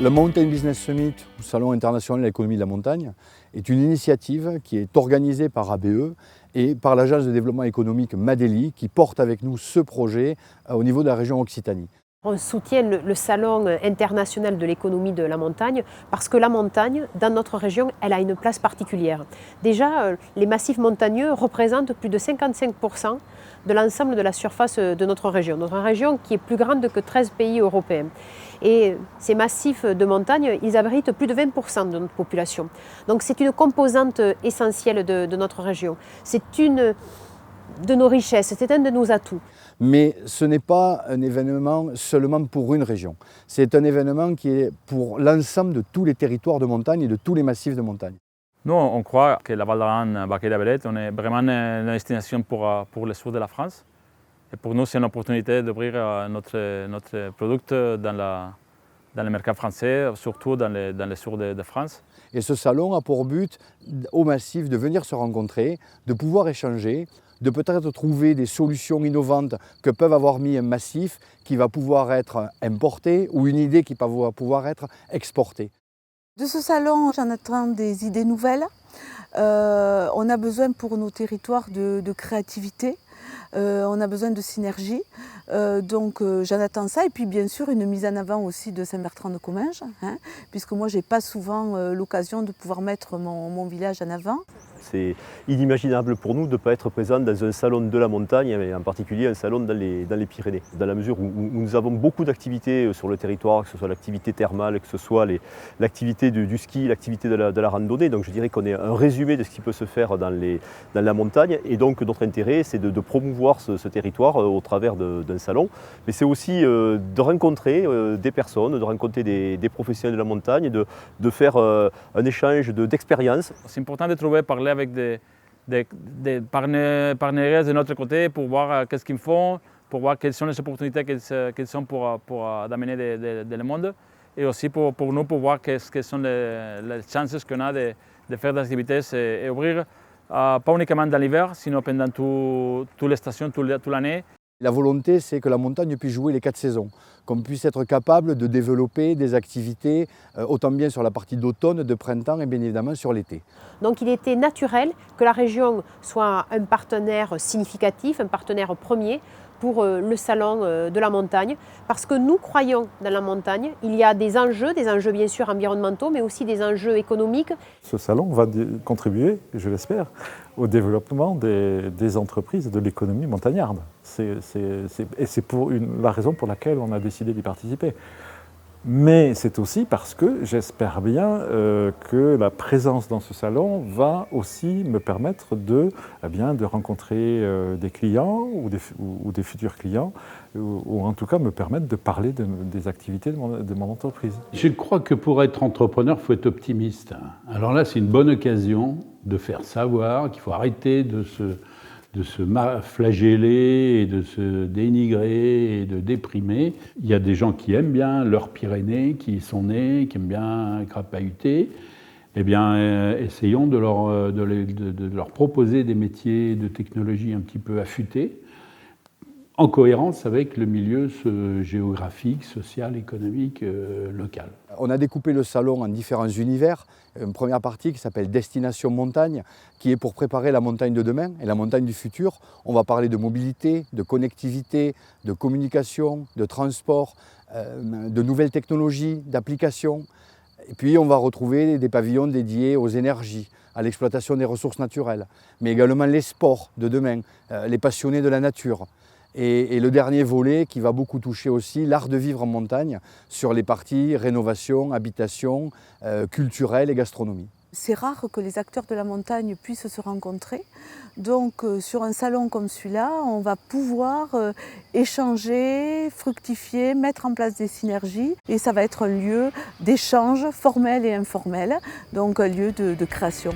Le Mountain Business Summit, ou Salon international de l'économie de la montagne, est une initiative qui est organisée par ABE et par l'agence de développement économique Madeli qui porte avec nous ce projet au niveau de la région Occitanie. On soutient le Salon international de l'économie de la montagne parce que la montagne, dans notre région, elle a une place particulière. Déjà, les massifs montagneux représentent plus de 55% de l'ensemble de la surface de notre région qui est plus grande que 13 pays européens. Et ces massifs de montagne, ils abritent plus de 20% de notre population. Donc c'est une composante essentielle de notre région. C'est une de nos richesses, c'est un de nos atouts. Mais ce n'est pas un événement seulement pour une région. C'est un événement qui est pour l'ensemble de tous les territoires de montagne et de tous les massifs de montagne. Nous, on croit que la Val d'Aran, Baquet-la-Bellette, on est vraiment une destination pour le sud de la France. Et pour nous, c'est une opportunité d'ouvrir notre produit dans le mercat français, surtout dans le sud de France. Et ce salon a pour but au massif de venir se rencontrer, de pouvoir échanger, de peut-être trouver des solutions innovantes que peuvent avoir mis un massif qui va pouvoir être importé ou une idée qui va pouvoir être exportée. De ce salon, j'en attends des idées nouvelles. On a besoin pour nos territoires de créativité. On a besoin de synergie, donc j'en attends ça, et puis bien sûr une mise en avant aussi de Saint-Bertrand-de-Comminges, puisque moi j'ai pas souvent l'occasion de pouvoir mettre mon village en avant. C'est inimaginable pour nous de ne pas être présent dans un salon de la montagne, et en particulier un salon dans les Pyrénées, dans la mesure où nous avons beaucoup d'activités sur le territoire, que ce soit l'activité thermale, que ce soit l'activité du ski, l'activité de la randonnée. Donc je dirais qu'on est un résumé de ce qui peut se faire dans la montagne, et donc notre intérêt c'est de promouvoir ce territoire au travers d'un salon, mais c'est aussi de rencontrer des personnes, de rencontrer des professionnels de la montagne, de faire un échange d'expériences. C'est important de parler avec des partenaires de notre côté pour voir qu'est-ce qu'ils font, pour voir quelles sont les opportunités qu'ils sont pour amener le monde, et aussi pour nous pour voir quelles sont les chances qu'on a de faire des activités et ouvrir pas uniquement dans l'hiver, sinon pendant toutes les stations, toute l'année. La volonté, c'est que la montagne puisse jouer les 4 saisons, qu'on puisse être capable de développer des activités autant bien sur la partie d'automne, de printemps et bien évidemment sur l'été. Donc il était naturel que la région soit un partenaire significatif, un partenaire premier pour le salon de la montagne, parce que nous croyons dans la montagne. Il y a des enjeux bien sûr environnementaux, mais aussi des enjeux économiques. Ce salon va contribuer, je l'espère, au développement des entreprises et de l'économie montagnarde. Et c'est la raison pour laquelle on a décidé d'y participer. Mais c'est aussi parce que j'espère bien que la présence dans ce salon va aussi me permettre de rencontrer des clients ou des futurs clients, ou en tout cas me permettre de parler des activités de mon entreprise. Je crois que pour être entrepreneur, il faut être optimiste. Alors là, c'est une bonne occasion de faire savoir qu'il faut arrêter de se flageller et de se dénigrer et de déprimer. Il y a des gens qui aiment bien leurs Pyrénées, qui y sont nés, qui aiment bien crapahuter. Eh bien, essayons de leur proposer des métiers de technologie un petit peu affûtés, en cohérence avec le milieu géographique, social, économique, local. On a découpé le salon en différents univers. Une première partie qui s'appelle Destination Montagne, qui est pour préparer la montagne de demain et la montagne du futur. On va parler de mobilité, de connectivité, de communication, de transport, de nouvelles technologies, d'applications. Et puis on va retrouver des pavillons dédiés aux énergies, à l'exploitation des ressources naturelles, mais également les sports de demain, les passionnés de la nature. Et le dernier volet qui va beaucoup toucher aussi l'art de vivre en montagne sur les parties rénovation, habitation, culturelle et gastronomie. C'est rare que les acteurs de la montagne puissent se rencontrer. Donc sur un salon comme celui-là, on va pouvoir échanger, fructifier, mettre en place des synergies. Et ça va être un lieu d'échange formel et informel, donc un lieu de création.